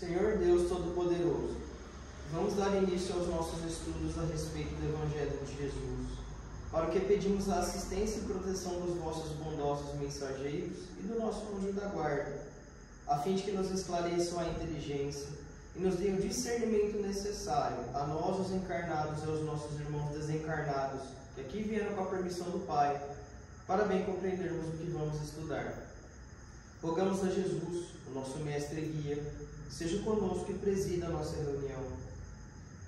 Senhor Deus Todo-Poderoso, vamos dar início aos nossos estudos a respeito do Evangelho de Jesus, para o que pedimos a assistência e proteção dos vossos bondosos mensageiros e do nosso anjo da guarda, a fim de que nos esclareçam a inteligência e nos deem o discernimento necessário a nós, os encarnados, e aos nossos irmãos desencarnados, que aqui vieram com a permissão do Pai, para bem compreendermos o que vamos estudar. Rogamos a Jesus, o nosso mestre e guia, seja conosco e presida a nossa reunião.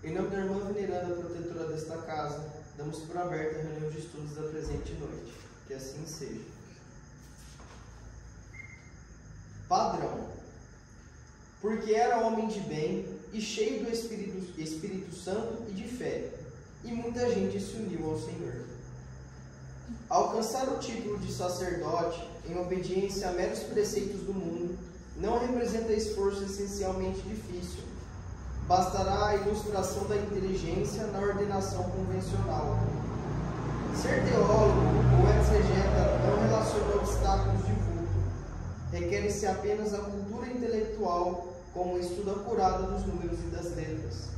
Em nome da irmã veneranda protetora desta casa, damos por aberta a reunião de estudos da presente noite. Que assim seja. Padrão. Porque era homem de bem e cheio do Espírito Santo e de fé, e muita gente se uniu ao Senhor. Alcançar o título de sacerdote em obediência a meros preceitos do mundo não representa esforço essencialmente difícil. Bastará a ilustração da inteligência na ordenação convencional. Ser teólogo ou exegeta não relaciona obstáculos de vulto. Requer-se apenas a cultura intelectual como o estudo acurado dos números e das letras.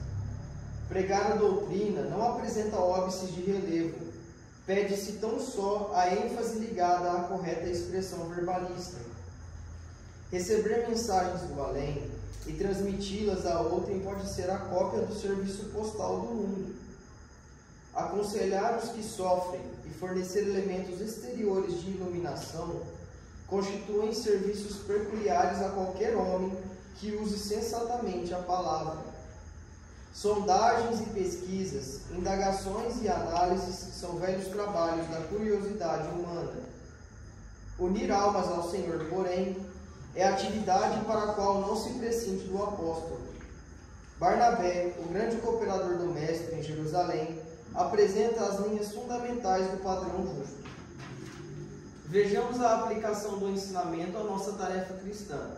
Pregar a doutrina não apresenta óbices de relevo. Pede-se tão só a ênfase ligada à correta expressão verbalista. Receber mensagens do além e transmiti-las a outrem pode ser a cópia do serviço postal do mundo. Aconselhar os que sofrem e fornecer elementos exteriores de iluminação constituem serviços peculiares a qualquer homem que use sensatamente a palavra. Sondagens e pesquisas, indagações e análises são velhos trabalhos da curiosidade humana. Unir almas ao Senhor, porém, é atividade para a qual não se prescinde do apóstolo. Barnabé, o grande cooperador do Mestre em Jerusalém, apresenta as linhas fundamentais do padrão justo. Vejamos a aplicação do ensinamento à nossa tarefa cristã.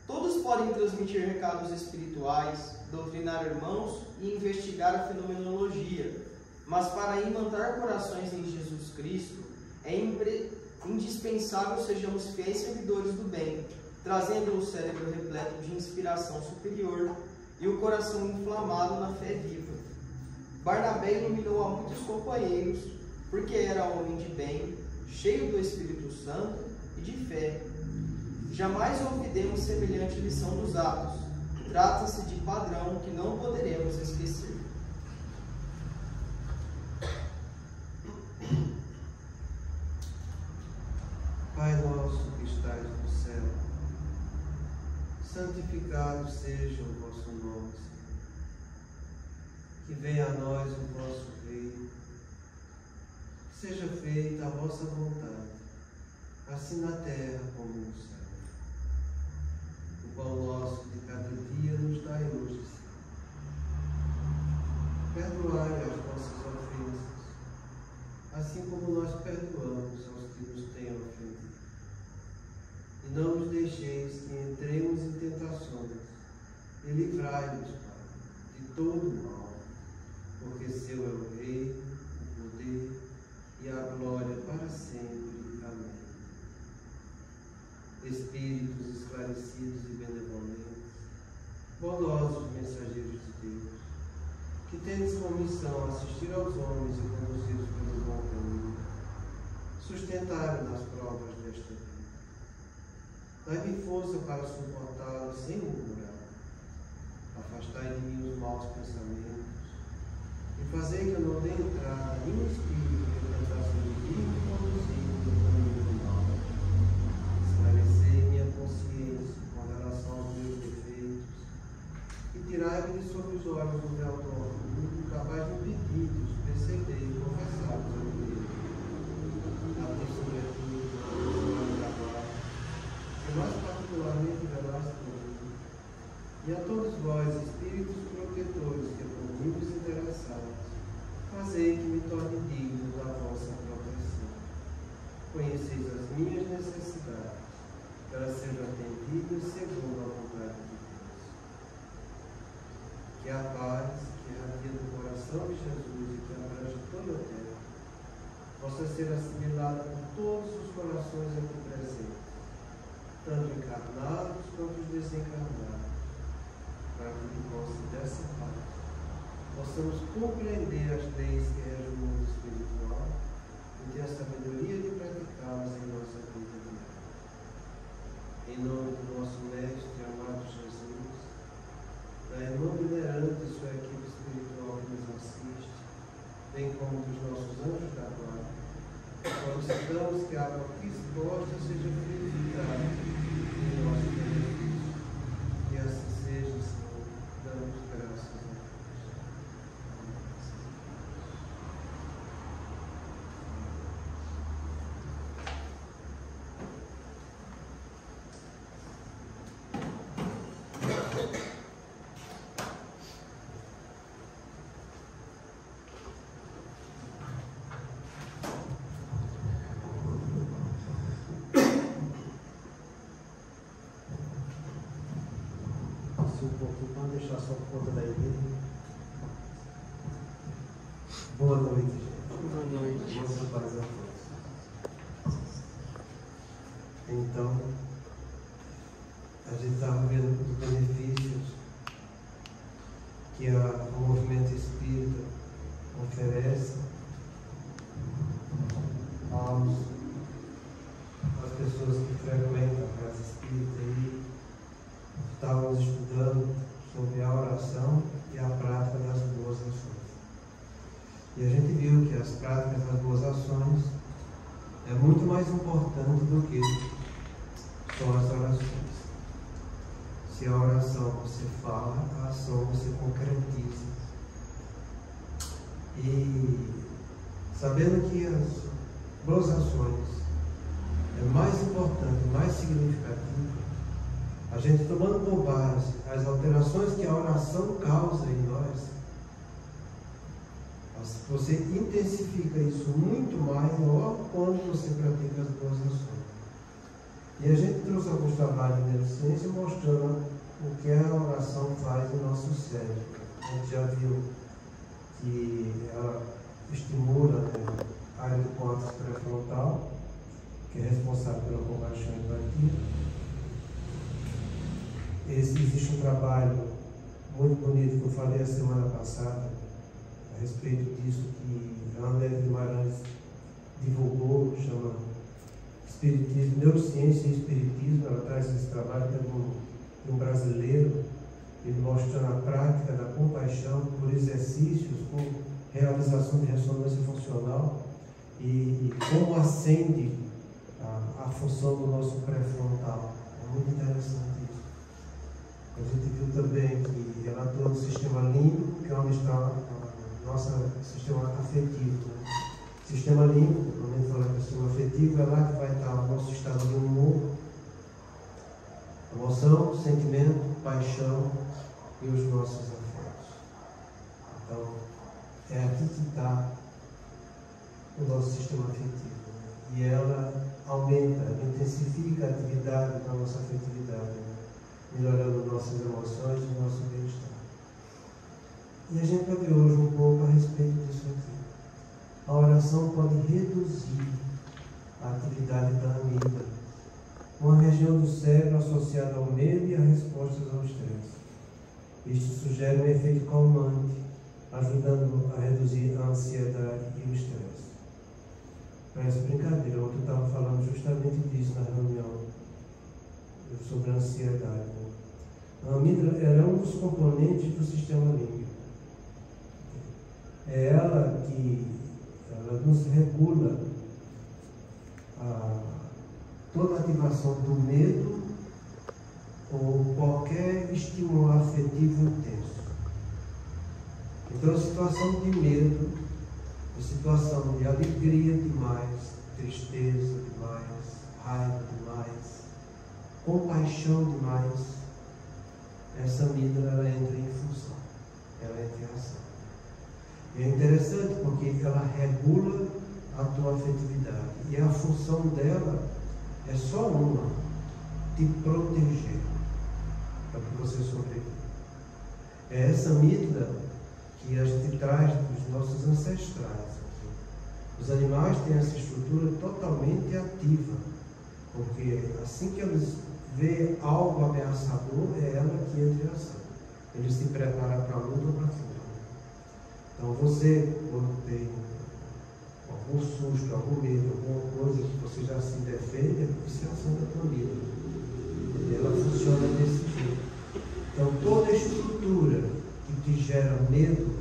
Todos podem transmitir recados espirituais, doutrinar irmãos e investigar a fenomenologia, mas para imantar corações em Jesus Cristo, é indispensável sejamos fiéis servidores do bem, trazendo o cérebro repleto de inspiração superior e o coração inflamado na fé viva. Barnabé iluminou a muitos companheiros, porque era homem de bem, cheio do Espírito Santo e de fé. Jamais olvidemos semelhante lição dos Atos. Trata-se de padrão que não poderemos esquecer. Pai nosso que estais no céu, santificado seja o vosso nome, Senhor. Que venha a nós o vosso reino. Seja feita a vossa vontade, assim na terra como no céu. O pão nosso de cada dia nos dai hoje, Senhor. Perdoai as nossas ofensas, assim como nós perdoamos aos que nos têm ofendido. E não nos deixeis que entremos em tentações, e livrai-nos, Pai, de todo o mal, porque seu é o reino, o poder e a glória para sempre. Amém. Espíritos esclarecidos e benevolentes, bondosos mensageiros de Deus, que tendes como missão assistir aos homens e conduzi-los pelo bom caminho, sustentai-me nas provas desta vida. Dai-me força para suportá-las sem murmurar. Afastai de mim os maus pensamentos e fazei que eu não dê entrada a nenhum espírito que tentasse me conduzir no caminho do mal. Esclarecei minha consciência com relação aos meus defeitos e tirai-me de sob os olhos do meu orgulho, capaz de impedi-los perceber e confessar os amigos. Até sobretudo o trabalho, e mais particularmente velais comigo, e a todos vós, espíritos protetores que comigo interessados, fazei que me torne digno da vossa proteção. Conheceis as minhas necessidades, que elas sejam atendidas segundo a vontade de Deus. Que a paz, que irradia do coração de Jesus e que abrange toda a terra, possa ser assimilada por todos os corações aqui presentes, tanto encarnados quanto os desencarnados, para que, por causa dessa paz, possamos compreender as leis que regem o mundo espiritual e ter a sabedoria de praticá-las em nossa vida diária. Em nome do nosso Mestre, amado Jesus, da irmã venerante e sua equipe espiritual que nos assiste, bem como dos nossos anjos da guarda, solicitamos que a água aqui exposta seja purificada em nosso benefício. Que assim seja, Senhor, damos graças a Deus. Um pouquinho para deixar só por conta da igreja. Boa noite, gente. Boa noite. Nossa paz a todos. Então, a gente estava vendo os benefícios que o movimento espírita oferece às pessoas que frequentam a casa espírita e estávamos estudando sobre a oração e a prática das boas ações. E a gente viu que as práticas das boas ações é muito mais importante do que só as orações. Se a oração você fala, a ação você concretiza. E sabendo que as boas ações é mais importante, mais significativo, a gente tomando por base as alterações que a oração causa em nós, você intensifica isso muito mais quando você pratica as boas ações. E a gente trouxe alguns trabalhos de neurociência mostrando o que a oração faz no nosso cérebro. A gente já viu que ela estimula, né, a área do córtex pré-frontal, que é responsável pela compaixão e empatia. Existe um trabalho muito bonito que eu falei a semana passada a respeito disso, que a Ana Guimarães divulgou, chama Espiritismo, Neurociência e Espiritismo. Ela traz esse trabalho de um brasileiro, ele mostrando a prática da compaixão por exercícios, com realização de ressonância funcional e como acende a função do nosso pré-frontal. É muito interessante isso. A gente viu também que ela atua no sistema límbico, que é onde está o nosso sistema afetivo. Né? Sistema límbico, quando a gente fala do sistema afetivo, é lá que vai estar o nosso estado de humor, emoção, sentimento, paixão e os nossos afetos. Então, é aqui que está o nosso sistema afetivo. Né? E ela aumenta, intensifica a atividade da nossa afetividade, né? Melhorando nossas emoções e nosso bem-estar. E a gente vai ver hoje um pouco a respeito disso aqui. A oração pode reduzir a atividade da amígdala, uma região do cérebro associada ao medo e a respostas ao estresse. Isto sugere um efeito calmante, ajudando a reduzir a ansiedade e o estresse. Parece brincadeira, ontem eu estava falando justamente disso na reunião sobre a ansiedade. A amígdala é um dos componentes do sistema límbico. É ela que nos regula toda a ativação do medo ou qualquer estímulo afetivo intenso. Então, a situação de medo, a situação de alegria demais, tristeza demais, raiva demais, compaixão demais, essa amígdala ela entra em função, ela entra em ação. E é interessante porque ela regula a tua afetividade. E a função dela é só uma: te proteger, para que você sobreviva. É essa amígdala que a gente traz dos nossos ancestrais. Os animais têm essa estrutura totalmente ativa, porque assim que eles veem algo ameaçador, é ela que entra em ação. ele se prepara para a luta ou para a fuga. Então você, quando tem algum susto, algum medo, alguma coisa que você já se defende, é a viciação da tua vida. Ela funciona desse jeito. Então toda estrutura que te gera medo,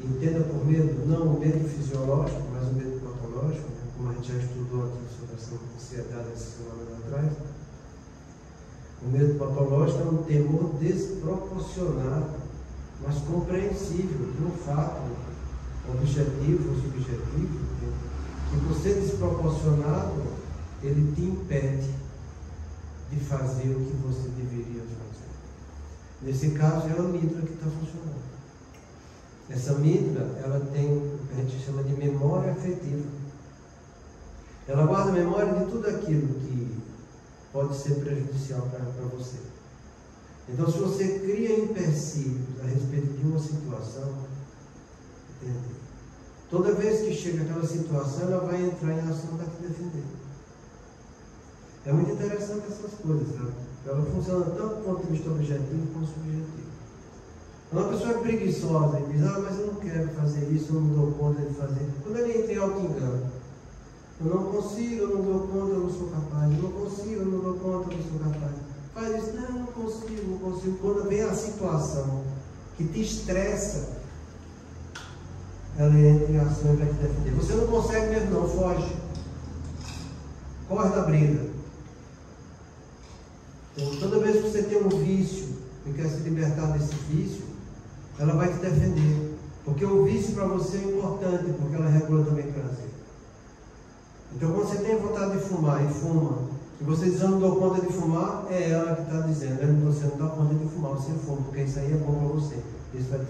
entenda por medo, não o medo fisiológico, mas o medo patológico, né? Como a gente já estudou aqui sobre essa ansiedade essa semana atrás. O medo patológico é um temor desproporcionado, mas compreensível de um fato objetivo ou subjetivo, que por ser desproporcionado, ele te impede de fazer o que você deveria fazer. Nesse caso, é a amígdala que está funcionando. Essa amígdala, ela tem o que a gente chama de memória afetiva. Ela guarda a memória de tudo aquilo que pode ser prejudicial para você. Então, se você cria empecilhos a respeito de uma situação, entende? Toda vez que chega aquela situação, ela vai entrar em ação para te defender. É muito interessante essas coisas, sabe? Ela funciona tanto do ponto de vista objetivo como subjetivo. Uma pessoa é preguiçosa e diz, mas eu não quero fazer isso, eu não dou conta de fazer. Quando ele entra em auto-engano, eu não consigo, eu não dou conta, eu não sou capaz. Eu não consigo, eu não dou conta, eu não sou capaz. Faz isso, não consigo, não consigo. Quando vem a situação que te estressa, ela entra em ação e vai te defender. Você não consegue mesmo não, foge. Corre da briga. Então, toda vez que você tem um vício e quer se libertar desse vício, ela vai te defender. Porque o vício para você é importante, porque ela regula também o prazer. Então, quando você tem vontade de fumar e fuma, e você diz, eu não dou conta de fumar, é ela que está dizendo, você não dá conta de fumar, você fuma, porque isso aí é bom para você. Isso vai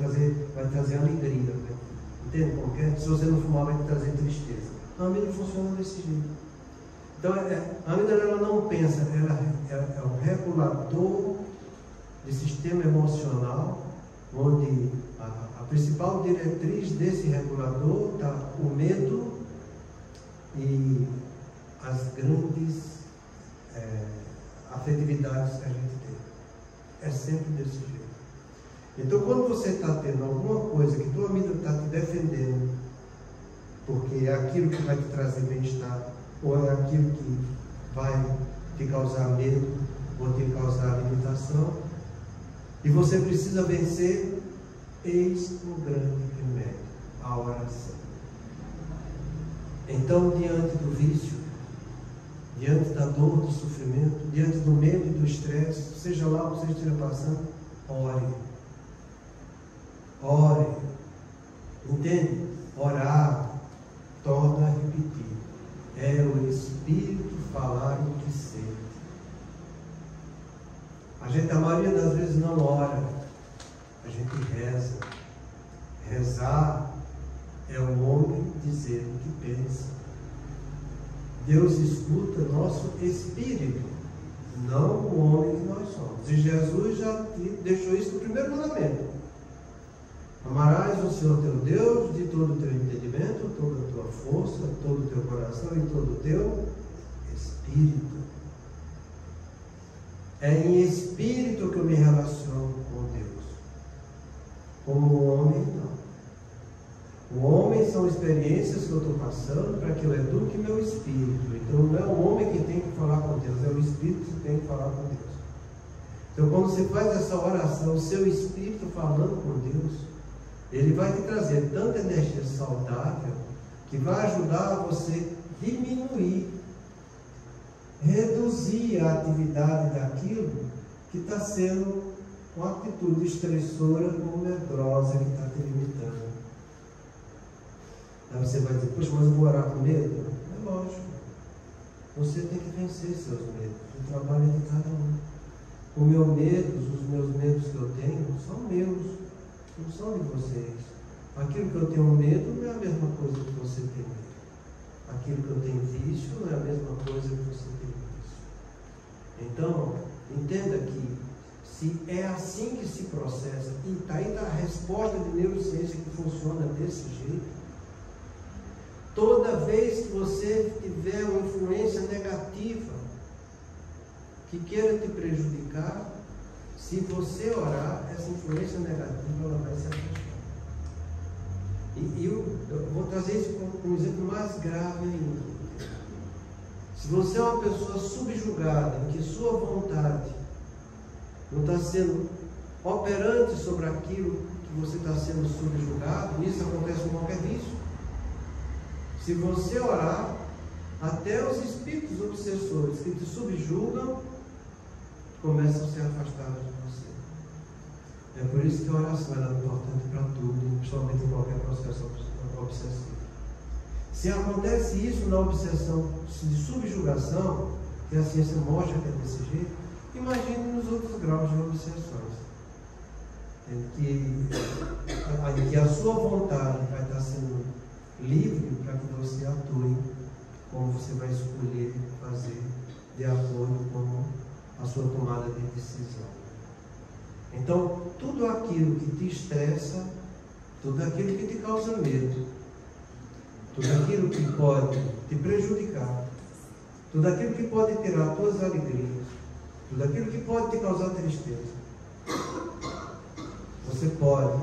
trazer alegria. Né? Entende como que é? Se você não fumar, vai te trazer tristeza. A amígdala funciona desse jeito. Então, a amígdala ela não pensa, ela é um regulador de sistema emocional, onde a principal diretriz desse regulador está o medo e as grandes afetividades que a gente tem. É sempre desse jeito. Então, quando você está tendo alguma coisa que tua amígdala está te defendendo, porque é aquilo que vai te trazer bem-estar, ou é aquilo que vai te causar medo, ou te causar limitação, e você precisa vencer, eis o grande remédio, a oração. Então, diante do vício, diante da dor, do sofrimento, diante do medo e do estresse, seja lá o que você esteja passando, ore. Ore. Entende? Orar torna a repetir. É o Espírito falar o que sente. A maioria das vezes não ora, a gente reza. Rezar é o homem dizer o que pensa. Deus escuta nosso espírito, não o homem que nós somos. E Jesus já deixou isso no primeiro mandamento. Amarás o Senhor teu Deus de todo o teu entendimento, toda a tua força, todo o teu coração e todo o teu espírito. É em espírito que eu me relaciono com Deus. Como o homem, não. O homem são experiências que eu estou passando para que eu eduque meu espírito. Então não é o homem que tem que falar com Deus, é o espírito que tem que falar com Deus. Então quando você faz essa oração, o seu espírito falando com Deus, ele vai te trazer tanta energia saudável que vai ajudar a você diminuir, reduzir a atividade daquilo que está sendo uma atitude estressora ou medrosa que está te limitando. Aí você vai dizer, poxa, mas eu vou orar com medo? É lógico. Você tem que vencer seus medos. O trabalho é de cada um. Os meus medos que eu tenho, são meus. Não são de vocês. Aquilo que eu tenho medo não é a mesma coisa que você tem medo. Aquilo que eu tenho vício não é a mesma coisa que você tem vício. Então, entenda que se é assim que se processa, e está aí a resposta de neurociência que funciona desse jeito, toda vez que você tiver uma influência negativa que queira te prejudicar, Se você orar, essa influência negativa ela vai se afastar. E eu vou trazer isso como um exemplo mais grave ainda. Se você é uma pessoa subjugada, em que sua vontade não está sendo operante sobre aquilo que você está sendo subjugado, isso acontece com qualquer vício. Se você orar, até os espíritos obsessores que te subjugam começam a se afastar de você. É por isso que a oração é importante para tudo, principalmente em qualquer processo obsessivo. Se acontece isso na obsessão de subjugação, que a ciência mostra que é desse jeito, imagine nos outros graus de obsessões, em que a sua vontade vai estar sendo livre para que você atue como você vai escolher fazer de acordo com a sua tomada de decisão. Então, tudo aquilo que te estressa, tudo aquilo que te causa medo, tudo aquilo que pode te prejudicar, tudo aquilo que pode tirar tuas alegrias, tudo aquilo que pode te causar tristeza, você pode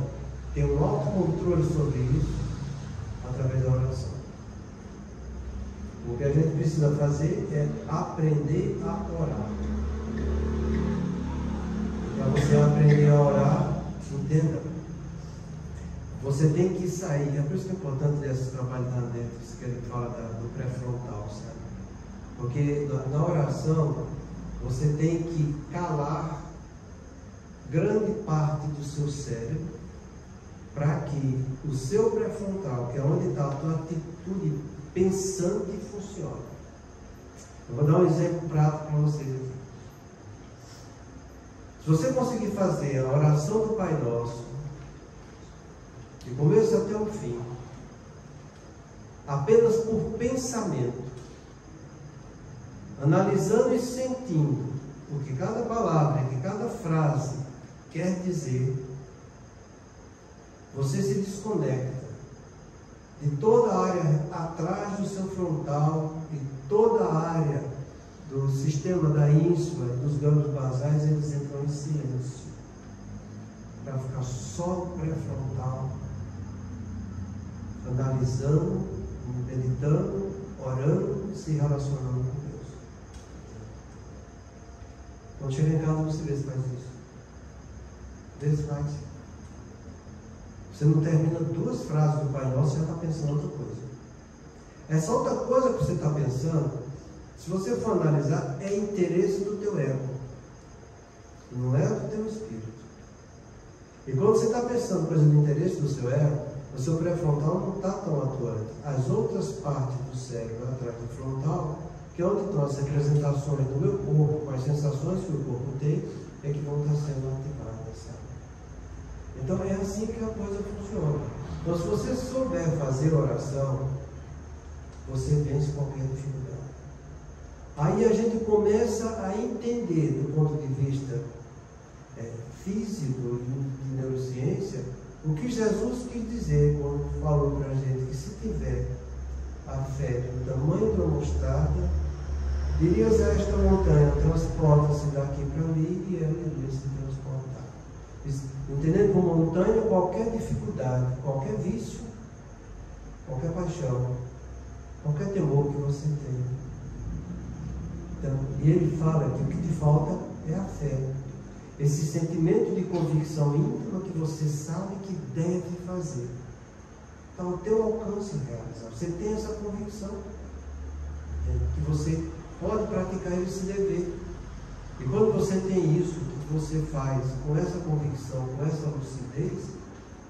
ter um autocontrole sobre isso através da oração. O que a gente precisa fazer é aprender a orar. Para você aprender a orar, entenda, você tem que sair. É por isso que é importante esse trabalho da Netflix, que ele fala do pré-frontal, sabe? Porque na oração você tem que calar grande parte do seu cérebro para que o seu pré-frontal, que é onde está a tua atitude pensante, funcione. Eu vou dar um exemplo prático para vocês aqui. Se você conseguir fazer a oração do Pai Nosso, de começo até o fim, apenas por pensamento, analisando e sentindo o que cada palavra, o que cada frase quer dizer, você se desconecta de toda a área atrás do seu frontal e toda a área do sistema da ínsula e dos gânglios basais, eles entram em silêncio para ficar só no pré-frontal, analisando, meditando, orando e se relacionando com Deus. Quando chegar em casa você vê se faz isso. Vê se faz. Você não termina 2 frases do Pai Nosso e já está pensando outra coisa. Essa outra coisa que você está pensando, se você for analisar, é interesse do teu ego, não é do teu espírito. E quando você está pensando coisa do interesse do seu ego, o seu pré-frontal não está tão atuante. As outras partes do cérebro atrás do frontal, que é onde estão as representações do meu corpo, com as sensações que o corpo tem, é que vão estar sendo ativadas, sabe? Então é assim que a coisa funciona. Então, se você souber fazer oração, você vence qualquer dificuldade. Aí a gente começa a entender, do ponto de vista físico e de neurociência, o que Jesus quis dizer quando falou para a gente que se tiver a fé do tamanho da mostarda, dirias a esta montanha, transporta-se daqui para ali, e ela iria se transportar. Entendendo como montanha, qualquer dificuldade, qualquer vício, qualquer paixão, qualquer temor que você tenha. Então, e ele fala que o que te falta é a fé. Esse sentimento de convicção íntima que você sabe que deve fazer. Está ao teu alcance realizar. Você tem essa convicção que você pode praticar esse dever. E quando você tem isso, que você faz com essa convicção, com essa lucidez,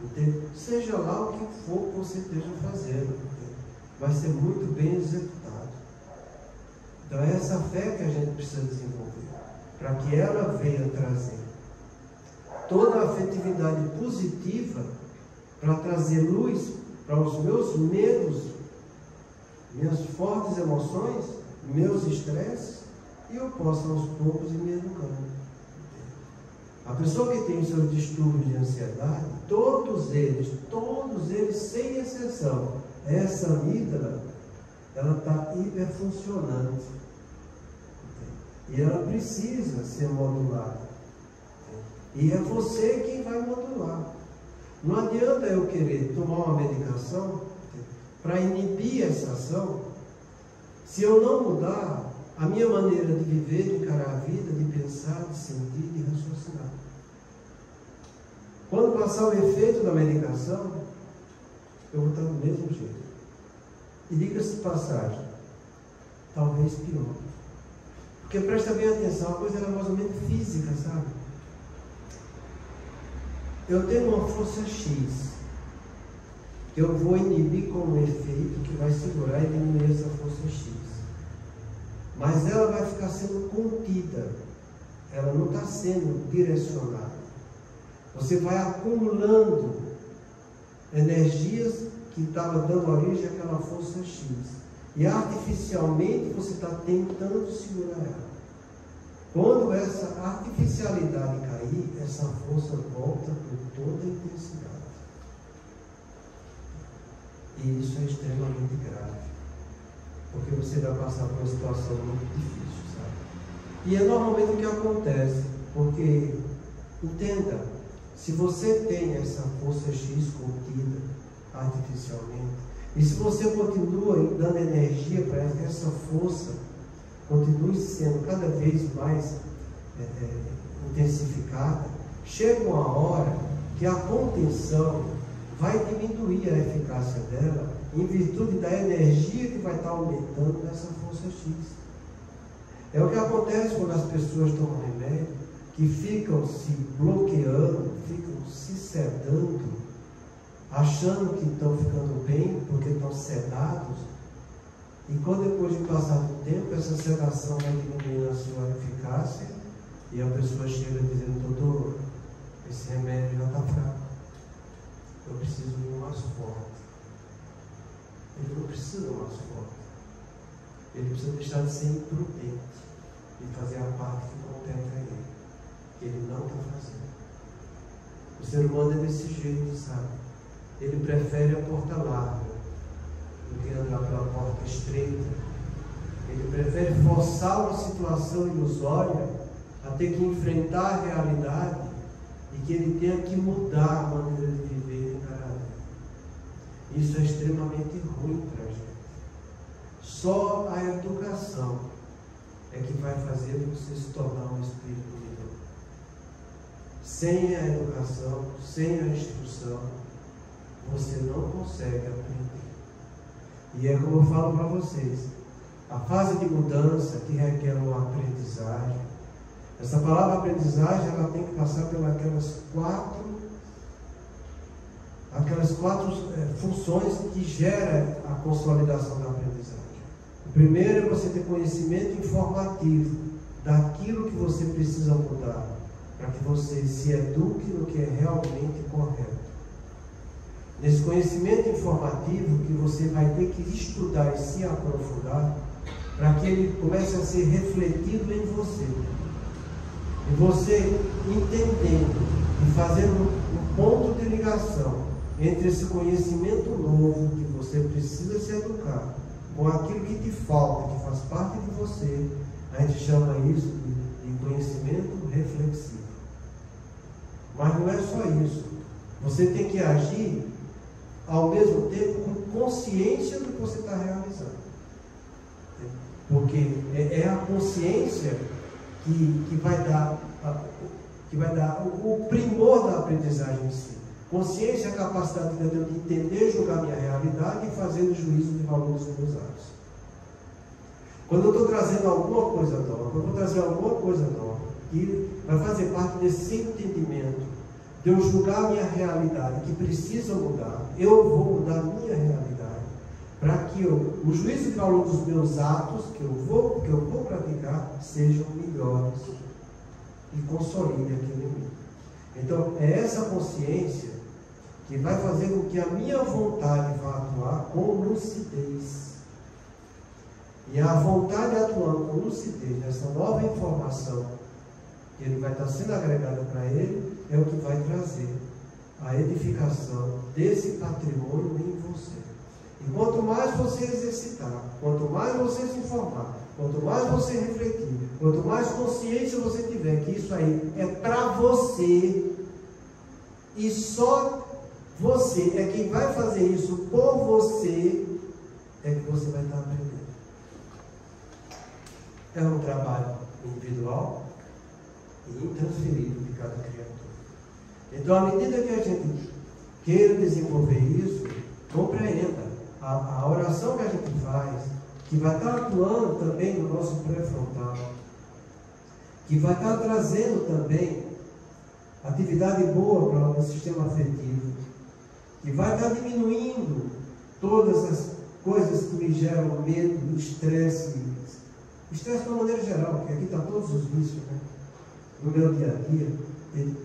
entende? Seja lá o que for que você esteja fazendo, entende? Vai ser muito bem executado. Então é essa fé que a gente precisa desenvolver, para que ela venha trazer toda a afetividade positiva, para trazer luz para os meus medos, minhas fortes emoções, meus estresses, e eu possa aos poucos ir me educando. A pessoa que tem seus distúrbios de ansiedade, todos eles, sem exceção, essa amígdala, ela está hiperfuncionante. E ela precisa ser modulada. E é você quem vai modular. Não adianta eu querer tomar uma medicação para inibir essa ação, se eu não mudar a minha maneira de viver, de encarar a vida, de pensar, de sentir, de raciocinar. Quando passar o efeito da medicação, eu vou estar do mesmo jeito. E diga-se de passagem, talvez pior. Porque presta bem atenção, uma coisa nervosamente física, sabe? Eu tenho uma força X, eu vou inibir com um efeito que vai segurar e diminuir essa força X. Mas ela vai ficar sendo contida, ela não está sendo direcionada. Você vai acumulando energias que estavam dando origem àquela força X. E artificialmente você está tentando segurar ela. Quando essa artificialidade cair, essa força volta com toda a intensidade. E isso é extremamente grave. Porque você vai passar por uma situação muito difícil, sabe? E é normalmente o que acontece. Porque, entenda, se você tem essa força X contida artificialmente, e se você continua dando energia para que essa força continue sendo cada vez mais intensificada, chega uma hora que a contenção vai diminuir a eficácia dela em virtude da energia que vai estar aumentando nessa força X. É o que acontece quando as pessoas tomam remédio, que ficam se bloqueando, ficam se sedando, achando que estão ficando bem porque estão sedados, e quando depois de passar do tempo, essa sedação vai diminuindo a sua eficácia, e a pessoa chega dizendo: doutor, esse remédio já está fraco, eu preciso de um mais forte. Ele não precisa de um mais forte, ele precisa deixar de ser imprudente e fazer a parte que compete a ele, que ele não está fazendo. O ser humano é desse jeito, sabe? Ele prefere a porta larga do que andar pela porta estreita. Ele prefere forçar uma situação ilusória a ter que enfrentar a realidade e que ele tenha que mudar a maneira de viver e encarar a vida. Isso é extremamente ruim para a gente. Só a educação é que vai fazer você se tornar um espírito melhor. Sem a educação, sem a instrução, você não consegue aprender. E é como eu falo para vocês, a fase de mudança que requer uma aprendizagem, essa palavra aprendizagem, ela tem que passar pelas quatro funções que geram a consolidação da aprendizagem. O primeiro é você ter conhecimento informativo daquilo que você precisa mudar, para que você se eduque no que é realmente correto. Nesse conhecimento informativo que você vai ter que estudar e se aprofundar, para que ele comece a ser refletido em você. E você entendendo e fazendo um ponto de ligação entre esse conhecimento novo que você precisa se educar, com aquilo que te falta, que faz parte de você, a gente chama isso de conhecimento reflexivo. Mas não é só isso. Você tem que agir ao mesmo tempo com consciência do que você está realizando. Porque é a consciência que vai dar o primor da aprendizagem em si. Consciência é a capacidade de entender, julgar minha realidade e fazer o juízo de valor dos meus atos. Quando eu estou trazendo alguma coisa nova, quando eu vou trazer alguma coisa nova, que vai fazer parte desse entendimento, de eu julgar a minha realidade, que precisa mudar, eu vou mudar a minha realidade, para que o juízo de valor dos meus atos, que eu vou praticar, sejam melhores e consolide aquilo em mim. Então, é essa consciência que vai fazer com que a minha vontade vá atuar com lucidez. E a vontade atuando com lucidez, nessa nova informação, que ele vai estar sendo agregada para ele, é o que vai trazer a edificação desse patrimônio em você. E quanto mais você exercitar, quanto mais você se informar, quanto mais você refletir, quanto mais consciência você tiver que isso aí é para você, e só você é quem vai fazer isso por você, é que você vai estar aprendendo. É um trabalho individual e intransferível de cada criatura. Então, à medida que a gente queira desenvolver isso, compreenda a oração que a gente faz, que vai estar atuando também no nosso pré-frontal, que vai estar trazendo também atividade boa para o sistema afetivo, que vai estar diminuindo todas as coisas que me geram medo, estresse de uma maneira geral, porque aqui está todos os vícios, né? No meu dia a dia,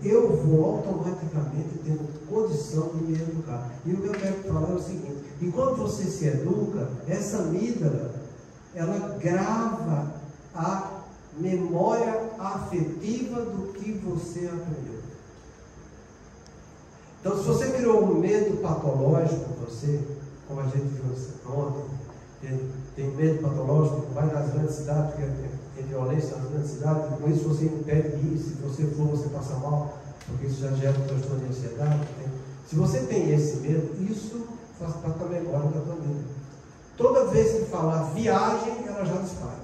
eu vou automaticamente tendo condição de me educar. E o que eu quero falar é o seguinte: enquanto você se educa, essa amígdala, ela grava a memória afetiva do que você aprendeu. Então, se você criou um medo patológico em você, como a gente viu ontem, tem medo patológico, vai nas grandes cidades, porque tem violência nas grandes cidades, e com isso você impede de ir. Se você for, você passa mal, porque isso já gera um transtorno de ansiedade. Né? Se você tem esse medo, isso faz parte da memória da tua vida. Toda vez que falar viagem, ela já dispara.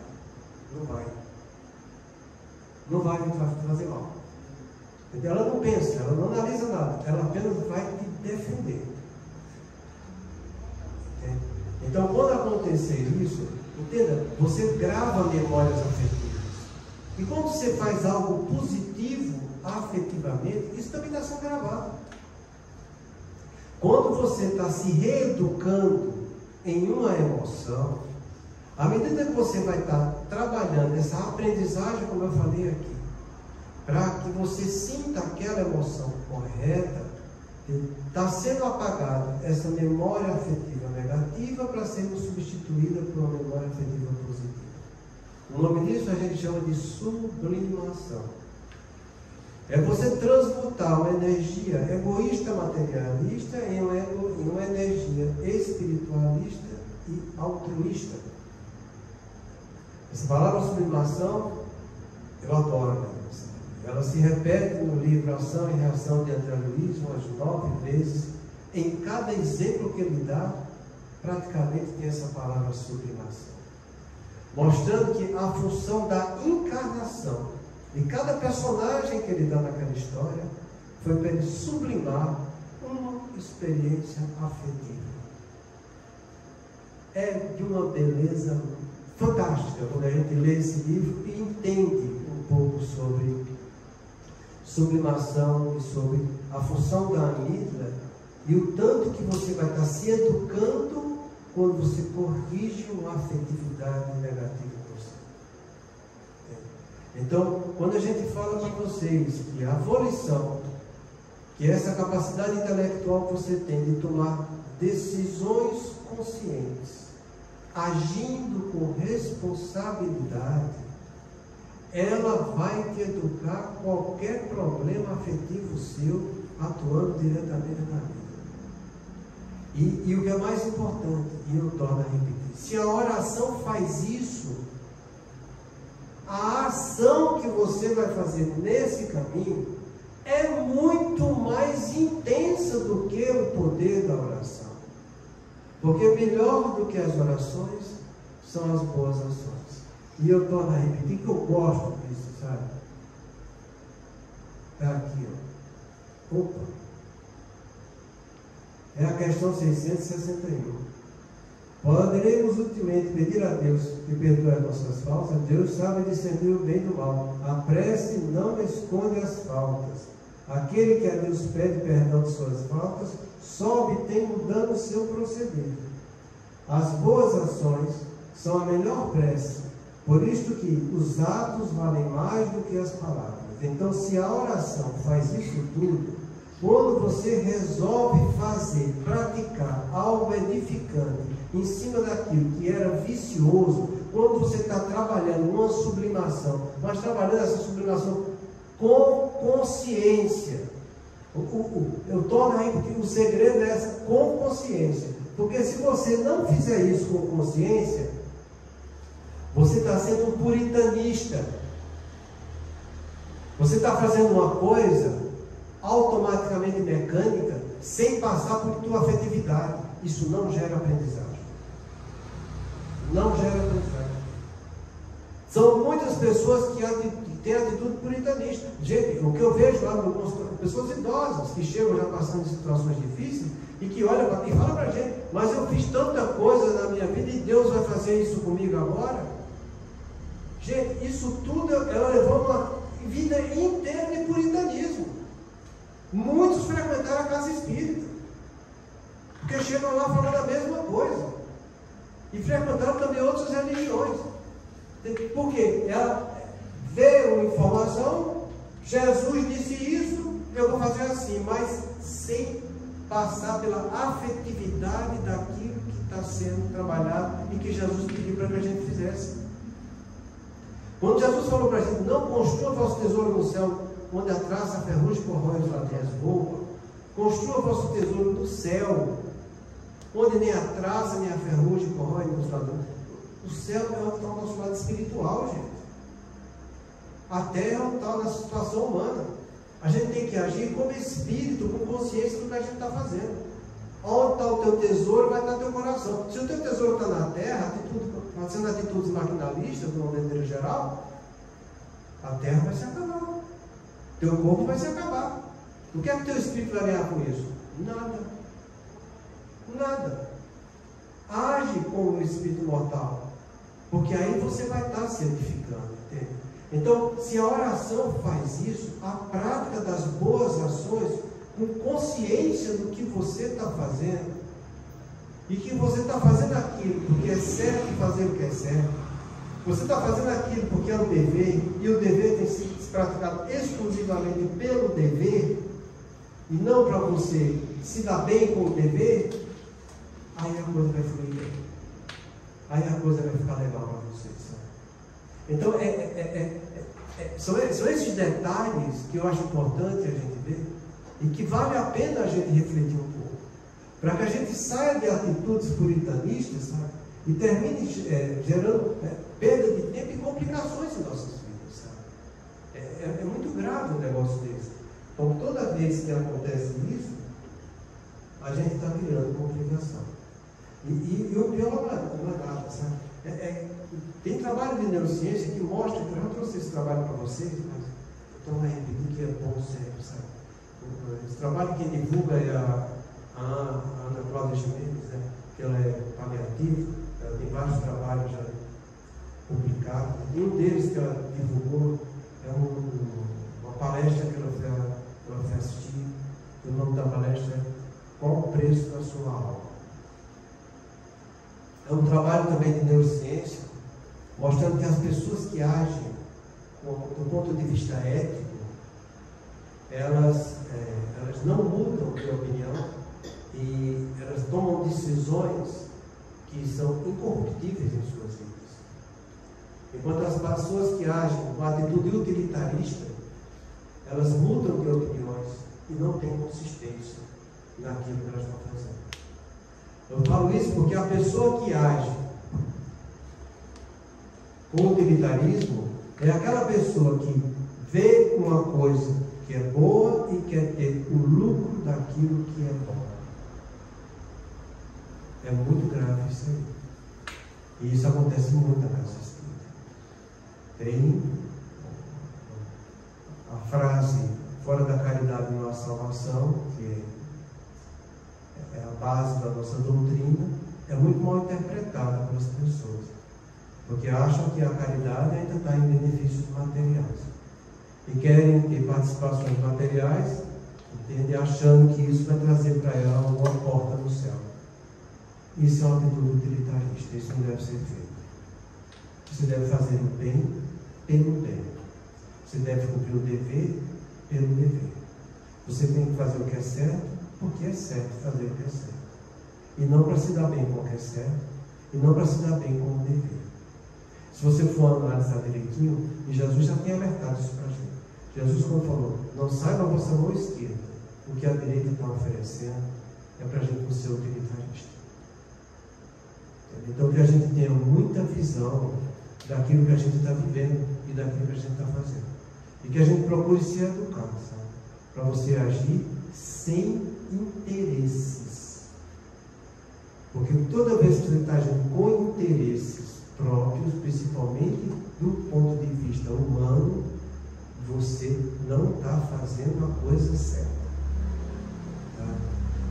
Não vai. Não vai te fazer mal. Então ela não pensa, ela não analisa nada, ela apenas vai te defender. Então, quando acontecer isso, entenda, você grava memórias afetivas. E quando você faz algo positivo afetivamente, isso também está sendo gravado. Quando você está se reeducando em uma emoção, à medida que você vai estar trabalhando essa aprendizagem, como eu falei aqui, para que você sinta aquela emoção correta, está sendo apagada essa memória afetiva negativa para ser substituída por uma memória afetiva positiva. O nome disso a gente chama de sublimação. É você transmutar uma energia egoísta materialista em uma energia espiritualista e altruísta. Essa palavra sublimação, eu adoro, né? Ela se repete no livro Ação e Reação de André Luiz umas 9 vezes. Em cada exemplo que ele dá, praticamente tem essa palavra sublimação. Mostrando que a função da encarnação de cada personagem que ele dá naquela história foi para ele sublimar uma experiência afetiva. É de uma beleza fantástica quando a gente lê esse livro e entende um pouco sobre sublimação e sobre a função da amígdala e o tanto que você vai estar se educando quando você corrige uma afetividade negativa em você. Então, quando a gente fala para vocês que a volição, que é essa capacidade intelectual que você tem de tomar decisões conscientes, agindo com responsabilidade, ela vai te educar qualquer problema afetivo seu atuando diretamente na vida. E o que é mais importante, e eu torno a repetir, se a oração faz isso, a ação que você vai fazer nesse caminho é muito mais intensa do que o poder da oração. Porque melhor do que as orações são as boas ações. E eu torno a repetir que eu gosto disso, sabe? É aqui, ó. Opa! É a questão 661. Poderemos ultimamente pedir a Deus que perdoe as nossas faltas. Deus sabe discernir o bem do mal. A prece não esconde as faltas. Aquele que a Deus pede perdão de suas faltas, só obtém mudando o seu proceder. As boas ações são a melhor prece. Por isto que os atos valem mais do que as palavras. Então, se a oração faz isso tudo, quando você resolve fazer, praticar algo edificante em cima daquilo que era vicioso, quando você está trabalhando uma sublimação, mas trabalhando essa sublimação com consciência, eu torno aí porque o segredo é essa, com consciência. Porque se você não fizer isso com consciência, você está sendo um puritanista. Você está fazendo uma coisa automaticamente mecânica, sem passar por tua afetividade. Isso não gera aprendizagem. Não gera aprendizagem. São muitas pessoas que têm atitude puritanista. Gente, o que eu vejo lá, pessoas idosas que chegam já passando em situações difíceis e que olham e falam para a gente: mas eu fiz tanta coisa na minha vida e Deus vai fazer isso comigo agora? Gente, isso tudo ela levou uma vida inteira de puritanismo. Muitos frequentaram a casa espírita, porque chegam lá falando a mesma coisa, e frequentaram também outras religiões. Por quê? Ela veio uma informação, Jesus disse isso, eu vou fazer assim, mas sem passar pela afetividade daquilo que está sendo trabalhado e que Jesus pediu para que a gente fizesse. Quando Jesus falou para a gente: não construa vosso tesouro no céu, onde a traça, a ferrugem, corrói, os ladrões roubam. Construa vosso tesouro no céu, onde nem a traça, nem a ferrugem corrói, nem os ladrões. O céu é o tal nosso lado espiritual, gente. A terra é o tal da situação humana. A gente tem que agir como espírito, com consciência do que a gente está fazendo. Onde está o teu tesouro, vai estar teu coração. Se o teu tesouro está na terra, fazendo atitudes maquinalistas, de uma maneira geral, a terra vai se acabar. Teu corpo vai se acabar. O que é que teu espírito vai ganhar com isso? Nada. Nada. Age como um espírito mortal, porque aí você vai estar se edificando, entende? Então, se a oração faz isso, a prática das boas ações, com consciência do que você está fazendo, e que você está fazendo aquilo porque é certo fazer o que é certo, você está fazendo aquilo porque é um dever, e o dever tem sido praticado exclusivamente pelo dever, e não para você se dar bem com o dever, aí a coisa vai fluir bem. Aí a coisa vai ficar legal para você, sabe? Então, são esses detalhes que eu acho importante a gente ver, e que vale a pena a gente refletir um pouco, para que a gente saia de atitudes puritanistas, sabe? E termine gerando perda de tempo e complicações em nossas vidas, sabe? É muito grave um negócio desse. Então, toda vez que acontece isso, a gente está criando complicação. E o pior não é nada, sabe? Tem trabalho de neurociência que mostra, que eu já trouxe esse trabalho para vocês, mas então é repetir que é bom sempre, sabe? Esse trabalho que divulga é a Ana Cláudia Jimenez, né? Que ela é paliativa, ela tem vários trabalhos já publicados, e um deles que ela divulgou é uma palestra que ela foi assistir, e o nome da palestra é Qual o Preço da Sua Alma? É um trabalho também de neurociência, mostrando que as pessoas que agem do ponto de vista ético, elas não mudam de opinião e elas tomam decisões que são incorruptíveis em suas vidas. Enquanto as pessoas que agem com atitude utilitarista, elas mudam de opiniões e não têm consistência naquilo que elas estão fazendo. Eu falo isso porque a pessoa que age com utilitarismo é aquela pessoa que vê uma coisa que é boa e quer ter o lucro daquilo que é bom. É muito grave isso aí. E isso acontece muito na casa espírita. Tem a frase: fora da caridade não há salvação, que é a base da nossa doutrina, é muito mal interpretada pelas pessoas, porque acham que a caridade ainda está em benefícios materiais e querem ter participações materiais, entende? Achando que isso vai trazer para ela uma porta no céu. Isso é uma atitude utilitarista, isso não deve ser feito. Você deve fazer o bem pelo bem, você deve cumprir o dever pelo dever. Você tem que fazer o que é certo porque é certo fazer o que é certo, e não para se dar bem com o que é certo, e não para se dar bem com o dever. Se você for analisar direitinho, e Jesus já tem alertado isso para a gente. Jesus, quando falou: não saiba a vossa mão esquerda o que a direita está oferecendo, é para a gente não ser utilitarista. Então, que a gente tenha muita visão daquilo que a gente está vivendo e daquilo que a gente está fazendo. E que a gente procure se educar, sabe? Para você agir sem interesses. Porque toda vez que você está agindo com interesses próprios, principalmente do ponto de vista humano, você não está fazendo a coisa certa. Tá?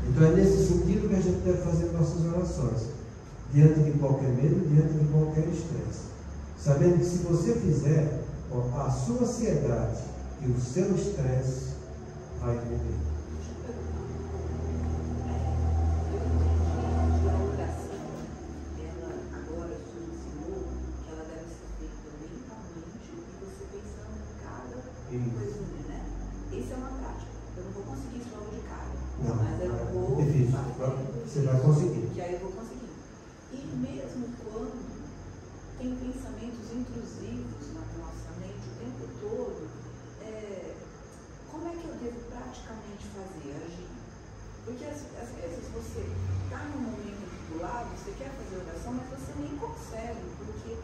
Então é nesse sentido que a gente deve fazer nossas orações. Diante de qualquer medo, diante de qualquer estresse. Sabendo que se você fizer, a sua ansiedade e o seu estresse vai diminuir. Isso é uma prática. Eu não vou conseguir isso logo de cara. Não, mas eu vou. É difícil. Você vai conseguir. Que aí eu vou conseguir. E mesmo quando tem pensamentos intrusivos na nossa mente o tempo todo, como é que eu devo praticamente fazer, agir? Porque às vezes você está num momento tribulado, você quer fazer oração, mas você nem consegue, porque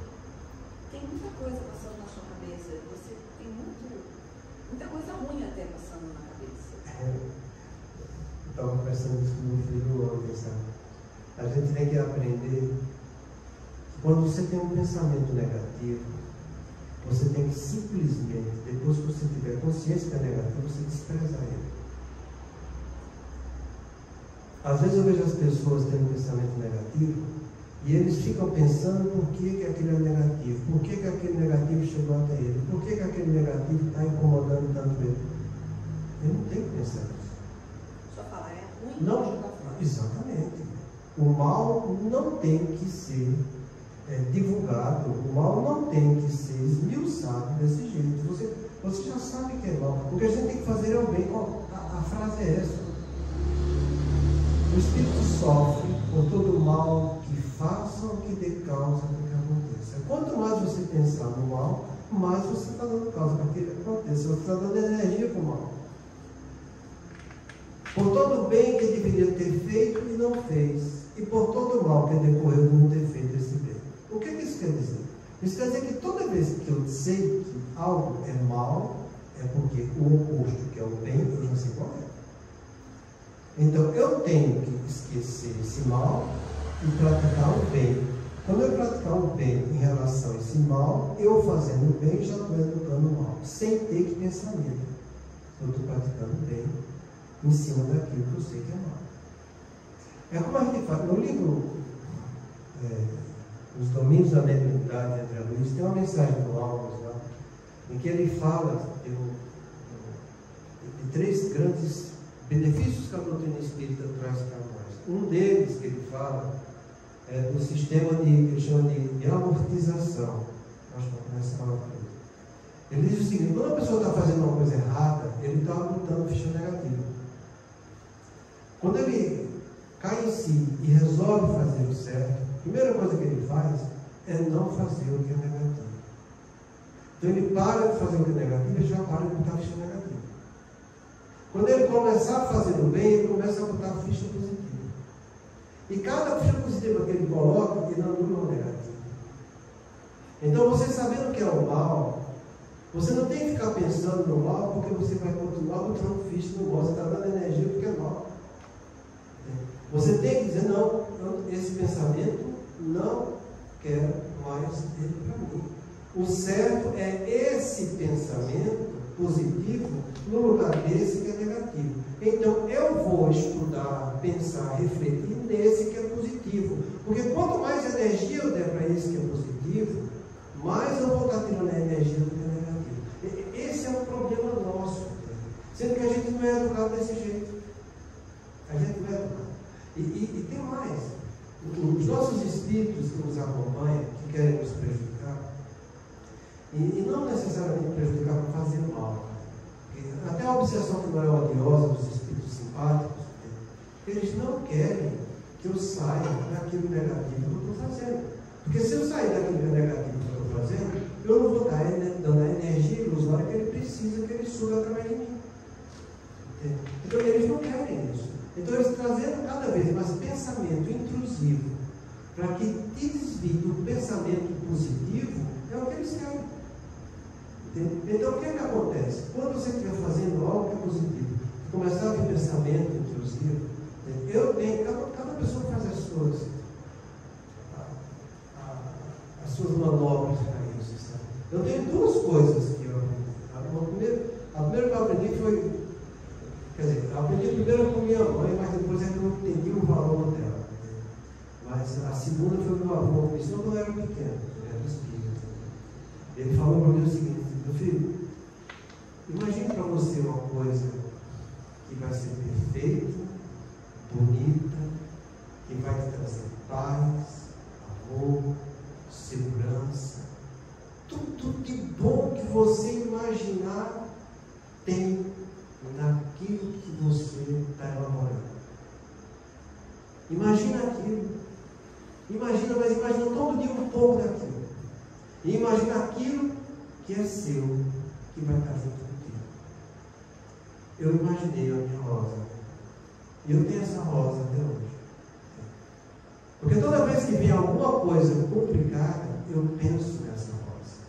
tem muita coisa passando na sua cabeça, você tem muita coisa ruim até passando na cabeça. Eu estava pensando isso com meu filho ontem, sabe? A gente tem que aprender que quando você tem um pensamento negativo, você tem que simplesmente, depois que você tiver consciência que é negativo, você desprezar ele. Às vezes eu vejo as pessoas tendo um pensamento negativo e eles ficam pensando por que aquele é negativo, por que aquele negativo chegou até ele, por que aquele negativo está incomodando tanto ele. Ele não tem que pensar nisso. Só falar é ruim, não, jogar fora. Exatamente. O mal não tem que ser divulgado, o mal não tem que ser esmiuçado desse jeito. Você já sabe que é mal. O que a gente tem que fazer é o bem. A frase é essa. O espírito sofre por todo o mal que façam ou que dê causa para que aconteça. Quanto mais você pensar no mal, mais você está dando causa para que aconteça. Você está dando energia para o mal. Por todo o bem que deveria ter feito e não fez. E por todo o mal que decorreu de não ter feito esse bem. O que isso quer dizer? Isso quer dizer que toda vez que eu sei que algo é mal, é porque o oposto, que é o bem, eu já sei qual é. Então eu tenho que esquecer esse mal e praticar o bem. Quando eu praticar o bem em relação a esse mal, eu fazendo o bem já estou educando o mal, sem ter que pensar nele. Eu estou praticando o bem em cima daquilo que eu sei que é mal. É como a gente faz. No livro Os Domínios da Mediunidade de André Luiz, tem uma mensagem do Alves lá, em que ele fala de 3 grandes benefícios que a doutrina espírita traz para nós. Um deles que ele fala é do sistema que ele chama de amortização. Acho que essa palavra. Ele diz o seguinte: quando a pessoa está fazendo uma coisa errada, ele está botando ficha negativa. Quando ele cai em si e resolve fazer o certo, a primeira coisa que ele faz é não fazer o que é negativo. Então ele para de fazer o que é negativo e já para de botar ficha negativa. Quando ele começar a fazer o bem, ele começa a botar ficha positiva. E cada ficha positiva que ele coloca, ele anula o negativo. Então você sabendo o que é o mal, você não tem que ficar pensando no mal, porque você vai continuar botando ficha no mal. Você está dando energia porque é mal. Você tem que dizer: não, esse pensamento não quero mais dele para mim. O certo é esse pensamento positivo no lugar desse que é negativo. Então eu vou estudar, pensar, refletir nesse que é positivo. Porque quanto mais energia eu der para esse que é positivo, mais eu vou estar tirando a energia do que é negativo. Esse é um problema nosso. Sendo que a gente não é educado desse jeito. A gente não é educado. E tem mais. Os nossos espíritos que nos acompanham, que querem nos prejudicar, e não necessariamente prejudicar para fazer mal. Até a obsessão que não é odiosa dos espíritos simpáticos, eles não querem que eu saia daquilo negativo que eu estou fazendo. Porque se eu sair daquilo negativo que eu estou fazendo, eu não vou estar dando a energia ilusória que ele precisa que ele suga através de mim. Então eles não querem isso. Então eles trazendo cada vez mais pensamento intrusivo para que te desvie do pensamento positivo, é o que eles querem. Então, o que acontece? Quando você estiver fazendo algo que é positivo, começar a ter pensamento intrusivo, cada pessoa faz as suas manobras para isso. Sabe? Eu tenho duas coisas que eu aprendi. A primeira que eu aprendi foi, eu aprendi primeiro com minha mãe, mas depois é que eu entendi o valor dela. Mas a segunda foi meu avô, porque senão eu era pequeno, eu era espírita. Ele falou para mim o seguinte: meu filho, imagine para você uma coisa que vai ser perfeita, bonita, que vai te trazer paz, amor, segurança, tudo de bom que você imaginar tem naquilo que você está elaborando. Imagina aquilo. Mas imagina todo dia um pouco daquilo. E imagina aquilo que é seu, que vai estar junto contigo. Eu imaginei a minha rosa. E eu tenho essa rosa até hoje. Porque toda vez que vem alguma coisa complicada, eu penso nessa rosa.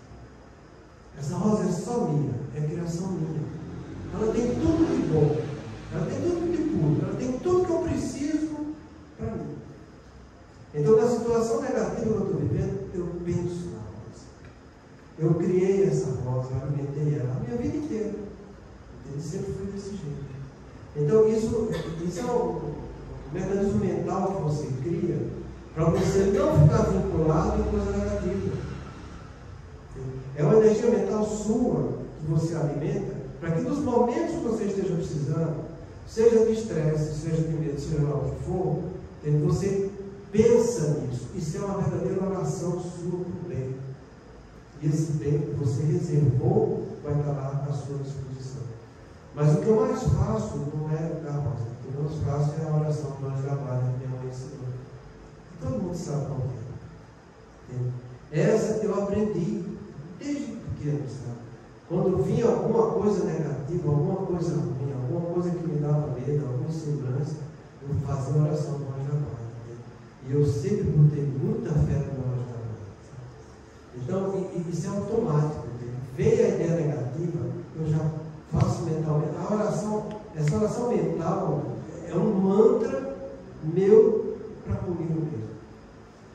Essa rosa é só minha, é criação minha. Ela tem tudo de bom, ela tem tudo de puro, ela tem tudo que eu preciso para mim. Então, na situação negativa que eu estou vivendo, eu penso na rosa. Eu criei essa rosa, eu alimentei ela a minha vida inteira. Eu sempre fui desse jeito. Então, isso é um mecanismo mental que você cria para você não ficar vinculado em coisa negativa. É uma energia mental sua que você alimenta para que nos momentos que você esteja precisando, seja de estresse, seja de medo, seja lá o que for, você pensa nisso. Isso é uma verdadeira oração sua para o bem. E esse bem que você reservou vai estar lá à sua disposição. Mas o que eu mais faço não é a rosa. O que eu mais faço é a oração do anjo da guarda que minha mãe ensinou. Todo mundo sabe qual é. Essa eu aprendi desde pequeno, sabe? Quando vinha alguma coisa negativa, alguma coisa ruim, alguma coisa que me dava medo, alguma insegurança, eu fazia a oração do anjo da guarda. E eu sempre botei muita fé no anjo da guarda. Então, isso é automático. Veio a ideia negativa, eu já faço mentalmente. Essa oração mental é um mantra meu para comigo mesmo.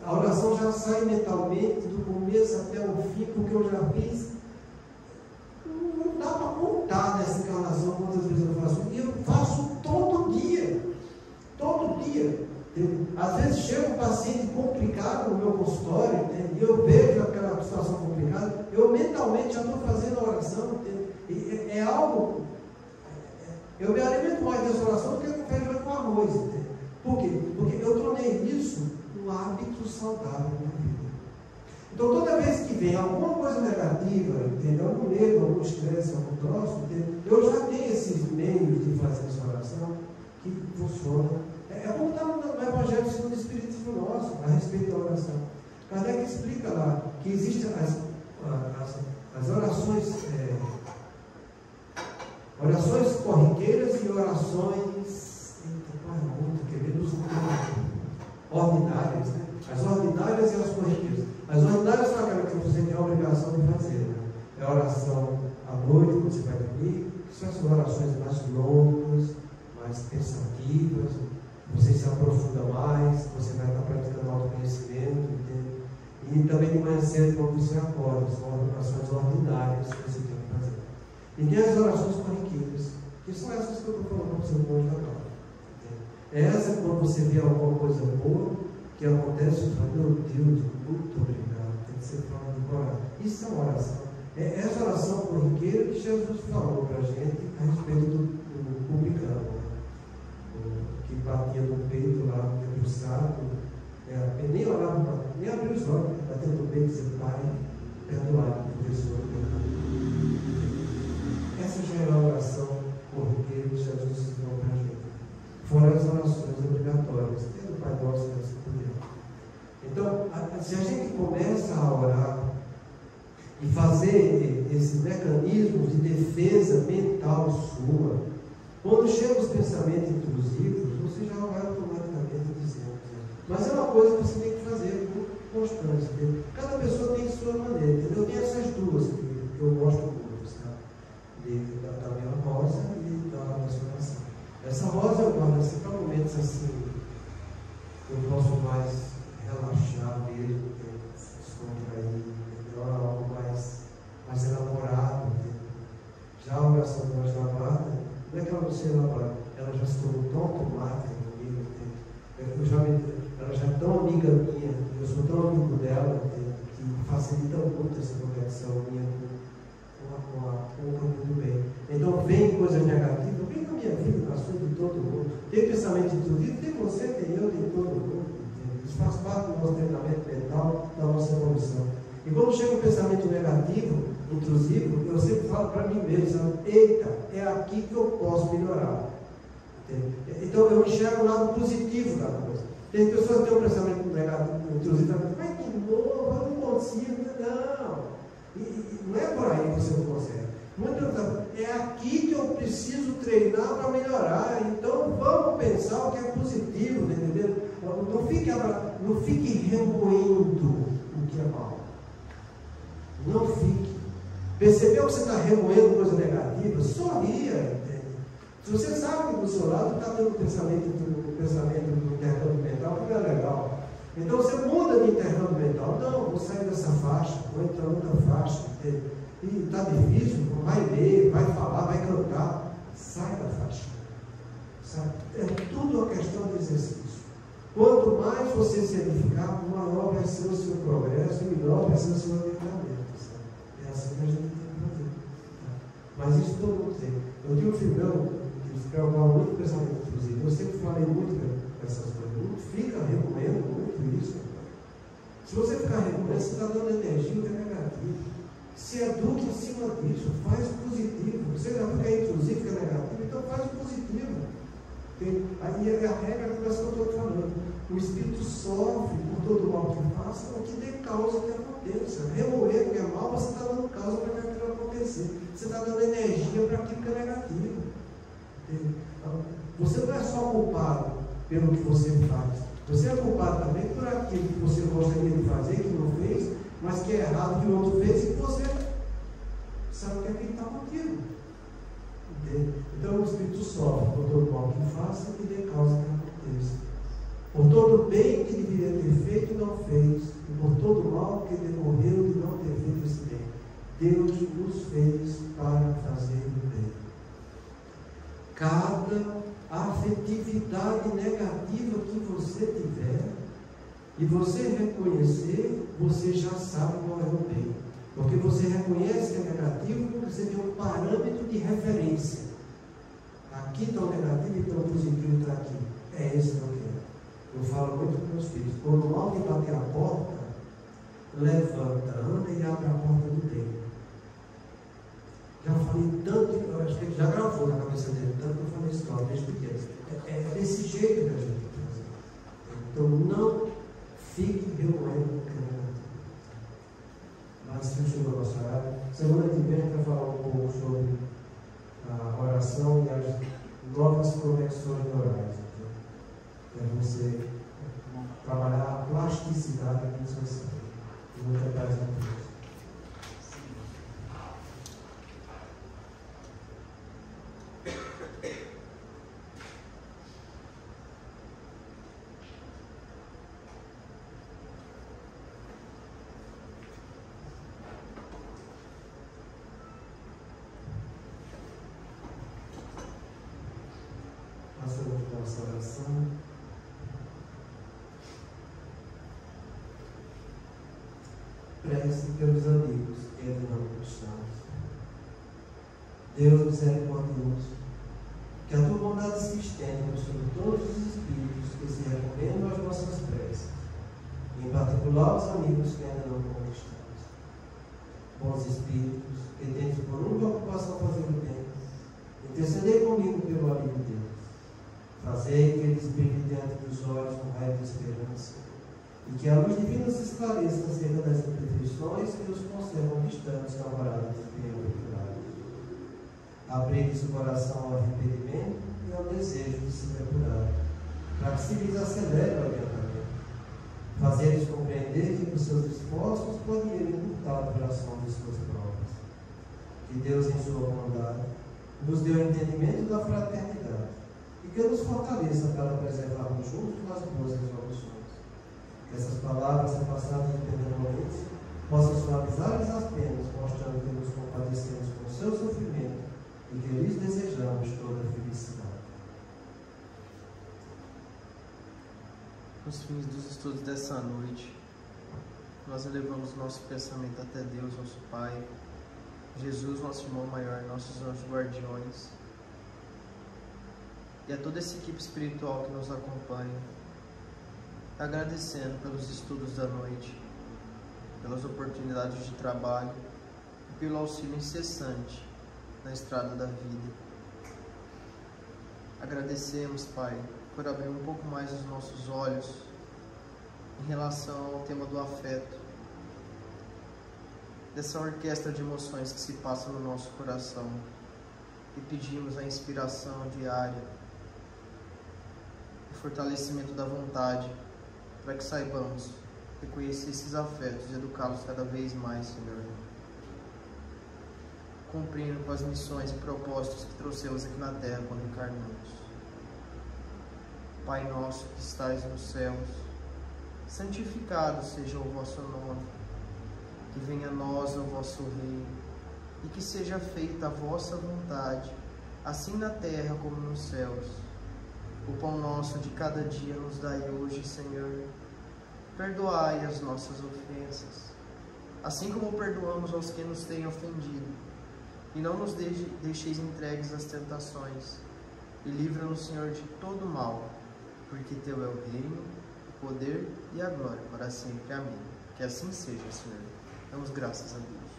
A oração já sai mentalmente do começo até o fim, porque eu já fiz. Não dá para contar nessa encarnação quantas vezes eu faço. E eu faço todo dia. Todo dia. Às vezes chega um paciente complicado no meu consultório, entende? E eu vejo aquela situação complicada, eu mentalmente já estou fazendo a oração. É algo. Eu me alimento mais dessa oração do que com feijão com arroz. Entende? Por quê? Porque eu tornei isso um hábito saudável na minha vida. Então, toda vez que vem alguma coisa negativa, entende? Algum medo, algum estresse, algum troço, entende? Eu já tenho esses meios de fazer essa oração que funcionam. É como está no Evangelho segundo o Espiritismo nosso, a respeito da oração. Kardec explica lá que existem as orações, orações corriqueiras e orações ordinárias, né? As ordinárias e as corriqueiras. As ordinárias são aquelas que você tem a obrigação de fazer, né? É a oração à noite, quando você vai dormir, são as orações mais longas, mais pensativas, você se aprofunda mais, você vai estar praticando autoconhecimento, entende? E também de manhã cedo, quando você acorda, são orações ordinárias que você tem que fazer. E tem as orações corriqueiras, que são essas que eu estou falando para você hoje agora. É essa quando você vê alguma coisa boa que acontece, você fala, meu Deus, muito obrigado. Tem que ser falado de coragem. Isso é uma oração. É essa oração corriqueira que Jesus falou para a gente a respeito do publicano, que batia no peito lá, debruçado, nem olhava, nem abriu os olhos, batendo no peito e dizia, Pai, perdoai por pessoa que essa já é a oração corriqueira que Jesus ensinou para a gente. Fora as orações obrigatórias, tendo o Pai Nosso e assim por diante. Então, se a gente começa a orar e fazer esses mecanismos de defesa mental sua, quando chegam os pensamentos intrusivos, você já vai automaticamente dizendo, Mas é uma coisa que você tem que fazer com constância. Entendeu? Cada pessoa tem sua maneira. Entendeu? Eu tenho essas duas que eu gosto muito, sabe? Da minha rosa e da restauração. Essa rosa eu guardo assim, para momentos assim, eu posso mais relaxar mesmo, descontrair, entendeu? Algo mais elaborado. Entendeu? Já a oração do anjo da guarda, não é que ela não seja elaborada, ela já se tornou tão automática comigo, ela já é tão amiga minha, eu sou tão amigo dela, que facilita muito essa conexão minha com o caminho do bem. Então, vem coisas negativas, vem na minha vida, na sua, de todo mundo. Tem pensamento intrusivo, tem você, tem eu, tem todo mundo. Entendeu? Isso faz parte do nosso treinamento mental, da nossa evolução. E quando chega um pensamento negativo, intrusivo, eu sempre falo para mim mesmo, sabe? Eita, é aqui que eu posso melhorar. Entendeu? Então, eu enxergo o lado positivo da coisa. Tem pessoas que têm um pensamento negativo, intrusivo, mas de novo, eu não consigo, não. Não é por aí que você não consegue. É aqui que eu preciso treinar para melhorar. Então vamos pensar o que é positivo, entendeu? Não fique remoendo o que é mal. Não fique. Percebeu que você está remoendo coisa negativa? Sorria, entende? Se você sabe que do seu lado está tendo um pensamento do intercâmbio mental, que não é legal. Então você muda de intercâmbio mental. Não, vou sair dessa faixa, vou entrar em outra faixa. Entende? E está difícil, vai ler, vai falar, vai cantar. Sai da faixa. Sabe? É tudo uma questão de exercício. Quanto mais você se edificar, maior vai ser o seu progresso e melhor vai ser o seu alinhamento. É assim que a gente tem que fazer. Mas isso todo mundo tem. Eu tinha um filho meu que se preocupava muito com o pensamento intrusivo. Eu sempre falei muito dessas coisas. Não fica remoendo muito isso. Se você ficar remoendo, você está dando energia que é negativa. Se eduque em cima disso, faz positivo. Você já fica intrusivo, que é negativo, então faz o positivo. Aí é a regra que eu estou falando. O espírito sofre por todo o mal que faça, o que dê causa que aconteça. Remoer o que é mal, você está dando causa para que aquilo acontecer. Você está dando energia para aquilo que é negativo. Então, você não é só culpado pelo que você faz. Você é culpado também por aquilo que você gostaria de fazer, que não fez, mas que é errado que o outro fez e que você sabe que é quem está contigo. Entende? Então o Espírito sofre por todo o mal que faça e dê causa que aconteça. Por todo o bem que deveria ter feito e não fez, e por todo o mal que decorreu de não ter feito esse bem. Deus nos fez para fazer o bem. Cada afetividade negativa que você tiver e você reconhecer, você já sabe qual é o bem. Porque você reconhece que é negativo porque você tem um parâmetro de referência. Aqui está o negativo, então o positivo está aqui. É esse que eu quero. Eu falo muito com meus filhos. Quando o mal que bater a porta, levanta, anda e abre a porta do bem. Já falei tanto, eu acho que ele já gravou na cabeça dele, tanto que eu falei história desde pequeno. É desse jeito que a gente tem que fazer. Então não fique remoendo o que é negativo. Mas se chegou a nossa área, semana que vem a gente vai falar um pouco sobre a oração e as novas conexões neurais. Então, é você trabalhar a plasticidade do seu cérebro. Muita paz a Deus. Nossa oração. Prece pelos amigos que ainda não cristãos. Deus misericordioso, que a tua bondade se estenda sobre todos os espíritos que se recomendam às nossas preces, em particular os amigos que ainda não conquistamos. Bons espíritos, que tendes por única ocupação fazer o bem, intercedei comigo pelo amigo Deus. Fazei que eles brilhem diante dos olhos com raio de esperança, e que a luz divina se esclareça acerca das imperfeições que os conservam distantes da morada de bem-aventurados. Abri-lhes o coração ao arrependimento e ao desejo de se depurar, para que se lhes acelere o orientamento, Fazer-lhes compreender que por seus esforços podem ir encurtar a duração de suas provas. Que Deus, em sua bondade, nos dê o entendimento da fraternidade e que nos fortaleça para preservarmos juntos as boas resoluções. Que essas palavras, repassadas em perdão, possam suavizar-lhes as penas, mostrando que nos compadecemos com o seu sofrimento e que lhes desejamos toda a felicidade. Nos fins dos estudos dessa noite, nós elevamos nosso pensamento até Deus, nosso Pai, Jesus, nosso irmão maior, nossos anjos guardiões, e a toda essa equipe espiritual que nos acompanha, agradecendo pelos estudos da noite, pelas oportunidades de trabalho e pelo auxílio incessante na estrada da vida. Agradecemos, Pai, por abrir um pouco mais os nossos olhos em relação ao tema do afeto, dessa orquestra de emoções que se passa no nosso coração, e pedimos a inspiração diária, o fortalecimento da vontade, para que saibamos reconhecer esses afetos e educá-los cada vez mais, Senhor, cumprindo com as missões e propósitos que trouxemos aqui na terra quando encarnamos. Pai nosso que estais nos céus, santificado seja o vosso nome, que venha a nós o vosso reino, e que seja feita a vossa vontade, assim na terra como nos céus. O pão nosso de cada dia nos dai hoje, Senhor. Perdoai as nossas ofensas, assim como perdoamos aos que nos têm ofendido. E não nos deixeis entregues às tentações, e livra-nos, Senhor, de todo mal, porque Teu é o reino, o poder e a glória para sempre. Amém. Que assim seja, Senhor. Damos graças a Deus.